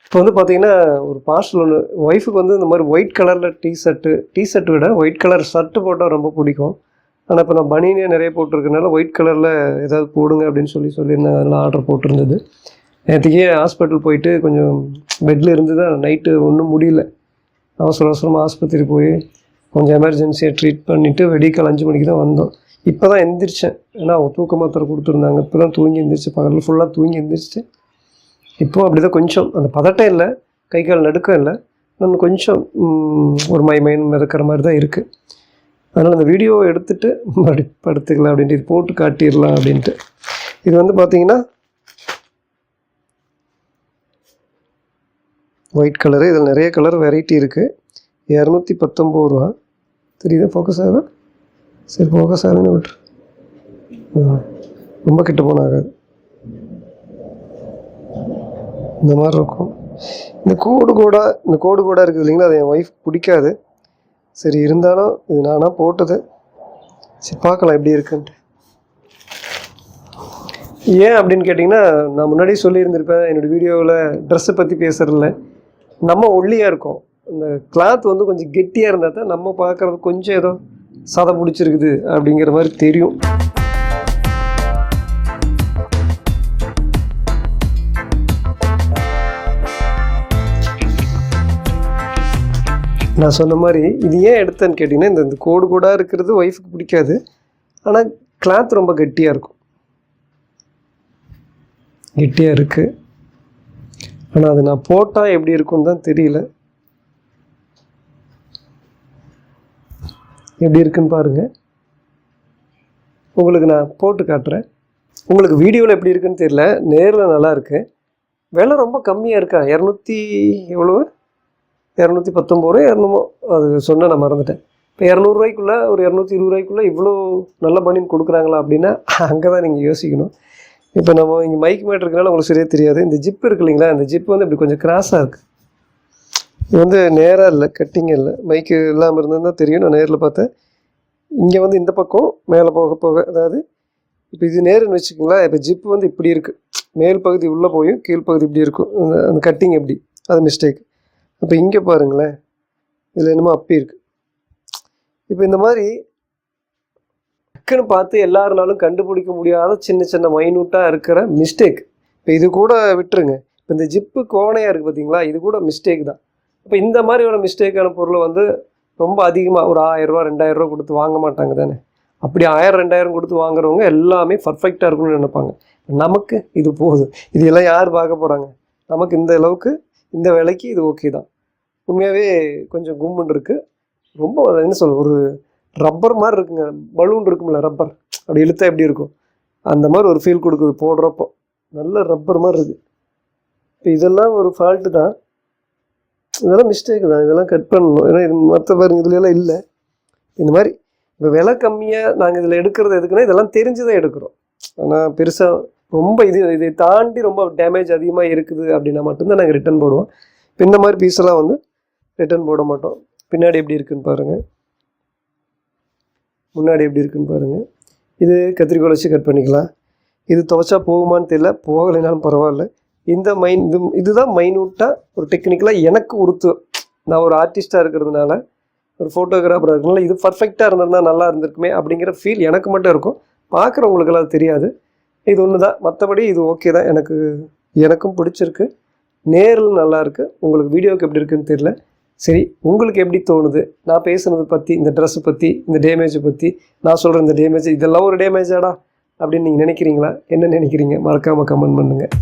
இப்போ வந்து பார்த்தீங்கன்னா, ஒரு பார்சல் ஒண்ணு ஒய்ஃபுக்கு வந்து இந்த மாரி ஒயிட் கலரில் டீ ஷர்ட் விட ஒயிட் கலர் ஷர்ட்டு போட்டா ரொம்ப பிடிக்கும். ஆனா, இப்போ நான் பனியனே நெறைய போட்டிருக்கனால, ஒயிட் கலரில் ஏதாவது போடுங்க அப்படின்னு சொல்லியிருந்தாங்க. அதெல்லாம் ஆர்டர் போட்டிருந்தது. நேத்திக்கே ஹாஸ்பிட்டல் போயிட்டு கொஞ்சம் பெட்ல இருந்து தான் நைட்டு ஒன்றும் முடியல. அவசரமாக ஆஸ்பத்திரி போய் கொஞ்சம் எமர்ஜென்சியாக ட்ரீட் பண்ணிவிட்டு விடியக்காலை 5 மணிக்கு தான் வந்தோம். இப்போ தான் எந்திரிச்சேன். ஏன்னா அவங்க தூக்க மாத்திரை கொடுத்துருந்தாங்க. இப்போ தான் தூங்கி எந்திரிச்சு பகல் ஃபுல்லாக தூங்கி எந்திரிச்சு இப்போது அப்படி தான் கொஞ்சம் அந்த பதட்டம் இல்லை, கை கால் நடுக்கம் இல்லை, இன்னும் கொஞ்சம் ஒரு மைண்ட் மிதக்கிற மாதிரி தான் இருக்குது. அதனால் அந்த வீடியோவை எடுத்துகிட்டு மறுபடி படுத்துக்கலாம் அப்படின்ட்டு இது போட்டு காட்டிடலாம் அப்படின்ட்டு. இது வந்து பார்த்திங்கன்னா ஒயிட் கலரு. இதில் நிறைய கலர் வெரைட்டி இருக்குது. 219 ரூபா. தெரியுதா? ஃபோக்கஸ் ஆகுதா? சரி, ஃபோக்கஸ் ஆகுதுன்னு விட்டுரு. ரொம்ப கிட்ட போன ஆகாது. இந்த மாதிரி இருக்கும். இந்த கோடு கோடாக இருக்குது இல்லைங்களா, அது என் ஒய்ஃப் பிடிக்காது. சரி, இருந்தாலும் இது நானாக போட்டது. சரி, பார்க்கலாம் எப்படி இருக்குன்ட்டு. ஏன் அப்படின்னு கேட்டிங்கன்னா, நான் முன்னாடியே சொல்லியிருந்திருப்பேன் என்னோடய வீடியோவில் ட்ரெஸ்ஸை பற்றி பேசுகிறதில்ல. நம்ம ஒல்லியாக இருக்கோம். இந்த கிளாத் வந்து கொஞ்சம் கெட்டியாக இருந்தால் தான் நம்ம பார்க்குறது கொஞ்சம் ஏதோ சதை பிடிச்சிருக்குது அப்படிங்கிற மாதிரி தெரியும். நான் சொன்ன மாதிரி இது ஏன் எடுத்தேன்னு கேட்டிங்கன்னா, இந்த கோடாக இருக்கிறது ஒய்ஃபுக்கு பிடிக்காது. ஆனால் கிளாத் ரொம்ப கெட்டியாக இருக்கும். கெட்டியாக இருக்குது. ஆனால் அது நான் போட்டால் எப்படி இருக்குன்னு தான் தெரியல. எப்படி இருக்குன்னு பாருங்கள். உங்களுக்கு நான் போட்டு காட்டுறேன். உங்களுக்கு வீடியோவில் எப்படி இருக்குன்னு தெரியல, நேரில் நல்லா இருக்குது. விலை ரொம்ப கம்மியாக இருக்கா? 219 ரூபா என்னமோ அது சொன்ன நான் மறந்துட்டேன். இப்போ 200 ரூபாய்க்குள்ளே ஒரு 220 ரூபாய்க்குள்ளே இவ்வளோ நல்ல பனியன் கொடுக்குறாங்களா அப்படின்னா அங்கே தான் நீங்கள் யோசிக்கணும். இப்போ நம்ம இங்கே மைக் மேட் இருக்கனால உங்களுக்கு சரியாக தெரியாது. இந்த ஜிப் இருக்கு இல்லைங்களா, இந்த ஜிப் வந்து இப்படி கொஞ்சம் கிராஸாக இருக்குது. இது வந்து நேராக இல்லை, கட்டிங்கே இல்லை. மைக்கு இல்லாமல் இருந்தால் தான் தெரியும். நான் நேரில் பார்த்தேன். இங்கே வந்து இந்த பக்கம் மேலே போக அதாவது இப்போ இது நேருன்னு வச்சுக்கோங்களேன். இப்போ ஜிப்பு வந்து இப்படி இருக்குது. மேல் பகுதி உள்ளே போயும் கீழ்ப்பகுதி இப்படி இருக்கும். அந்த கட்டிங் எப்படி, அது மிஸ்டேக். இப்போ இங்கே பாருங்களேன், இதில் என்னமோ அப்பி இருக்குது. இப்போ இந்த மாதிரி டக்குன்னு பார்த்து எல்லாருனாலும் கண்டுபிடிக்க முடியாத சின்ன மைனூட்டாக இருக்கிற மிஸ்டேக். இப்போ இது கூட விட்டுருங்க. இப்போ இந்த ஜிப்பு கோணையாக இருக்குது பார்த்தீங்களா, இது கூட மிஸ்டேக் தான். இப்போ இந்த மாதிரியான மிஸ்டேக்கான பொருளை வந்து ரொம்ப அதிகமாக ஒரு 1000 ரூபா 2000 ரூபா கொடுத்து வாங்க மாட்டாங்க தானே. அப்படி 1000 2000 கொடுத்து வாங்குறவங்க எல்லாமே பர்ஃபெக்டாக இருக்கும்னு நினைப்பாங்க. நமக்கு இது போதும், இது எல்லாம் யார் பார்க்க போகிறாங்க? நமக்கு இந்த அளவுக்கு இந்த விலைக்கு இது ஓகே தான். உண்மையாகவே கொஞ்சம் கும்முன்னு இருக்குது. ரொம்ப என்ன சொல்ல, ஒரு ரப்பர் மாதிரி இருக்குங்க. பலூன் இருக்கும்ல, ரப்பர் அப்படி இழுத்தா எப்படி இருக்கும் அந்த மாதிரி ஒரு ஃபீல் கொடுக்குது போடுறப்போ. நல்ல ரப்பர் மாதிரி இருக்குது. இப்போ இதெல்லாம் ஒரு ஃபால்ட்டு தான், இதெல்லாம் மிஸ்டேக் தான். இதெல்லாம் கட் பண்ணணும். ஏன்னா இது மற்ற பாருங்க இதுலலாம் இல்லை. இந்த மாதிரி இப்போ விலை கம்மியாக நாங்கள் இதில் எடுக்கிறது எதுக்குன்னா, இதெல்லாம் தெரிஞ்சு தான் எடுக்கிறோம். ஆனால் பெருசாக ரொம்ப இதை தாண்டி ரொம்ப டேமேஜ் அதிகமாக இருக்குது அப்படின்னா மட்டும்தான் நாங்கள் ரிட்டன் போடுவோம். இப்போ இந்த மாதிரி பீஸெல்லாம் வந்து ரிட்டன் போட மாட்டோம். பின்னாடி எப்படி இருக்குன்னு பாருங்கள், முன்னாடி எப்படி இருக்குன்னு பாருங்கள். இது கத்திரிக்கோல் வச்சு கட் பண்ணிக்கலாம். இது துவைச்சா போகுமான்னு தெரியல, போகலைனாலும் பரவாயில்ல. இந்த இதுதான் மைனூட்டாக ஒரு டெக்னிக்கலாக எனக்கு உறுத்து. நான் ஒரு ஆர்டிஸ்ட்டாக இருக்கிறதுனால, ஒரு ஃபோட்டோகிராஃபராக இருக்கிறதுனால இது பர்ஃபெக்டாக இருந்திருந்தால் நல்லா இருந்திருக்குமே அப்படிங்கிற ஃபீல் எனக்கு மட்டும் இருக்கும். பார்க்குறவங்களுக்கெல்லாம் அது தெரியாது. இது ஒன்று தான். மற்றபடி இது ஓகே தான். எனக்கும் பிடிச்சிருக்கு. நேரில் நல்லாயிருக்கு. உங்களுக்கு வீடியோவுக்கு எப்படி இருக்குன்னு தெரியல. சரி, உங்களுக்கு எப்படி தோணுது? நான் பேசுனதை பற்றி, இந்த ட்ரெஸ்ஸை பற்றி, இந்த டேமேஜை பற்றி, நான் சொல்கிற இந்த டேமேஜ் இதெல்லாம் ஒரு டேமேஜாடா அப்படின்னு நீங்கள் நினைக்கிறீங்களா? என்ன நினைக்கிறீங்க? மறக்காமல் கமெண்ட் பண்ணுங்கள்.